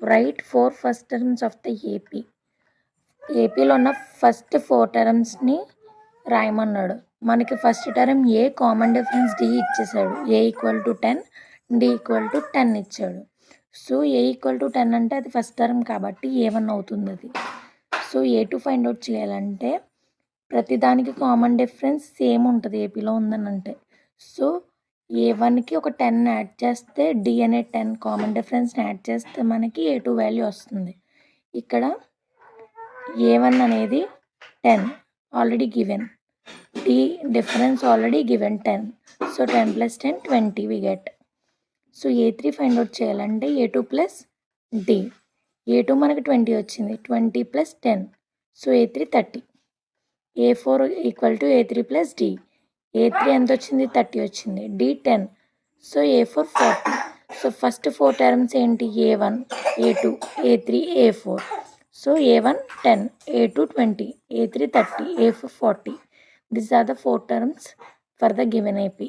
Right 4 first terms of the AP. ఏపీలో ఉన్న first 4 టర్మ్స్ని రాయమన్నాడు. మనకి first term a common difference d ఇచ్చేసాడు. A equal to 10, d equal to 10 ఇచ్చాడు. సో ఏ ఈక్వల్ టు 10 అంటే అది ఫస్ట్ టర్మ్ కాబట్టి A1 అవుతుంది అది. సో A2 ఫైండ్ అవుట్ చేయాలంటే ప్రతిదానికి కామన్ డిఫరెన్స్ సేమ్ ఉంటుంది ఏపీలో ఉందని అంటే. సో A1కి ఒక 10 యాడ్ చేస్తే డి అనే 10 కామన్ డిఫరెన్స్ని యాడ్ చేస్తే మనకి A2 వాల్యూ వస్తుంది. ఇక్కడ A1 అనేది 10 already given, the difference already given 10. So 10 + 10 20 we get. So A3 find out చేయాలంటే A2 ప్లస్ డి. A2 మనకి 20 వచ్చింది, 20 + 10. So A3 30. A4 equal to A3 plus D. A3 ఎంత వచ్చింది? 30 వచ్చింది. D 10. So A4 40. So first 4 terms ఏంటి? A1, A2, A3, A4. So A1 10, A2 20, A3 30, A4 40. These are the 4 terms for the given AP.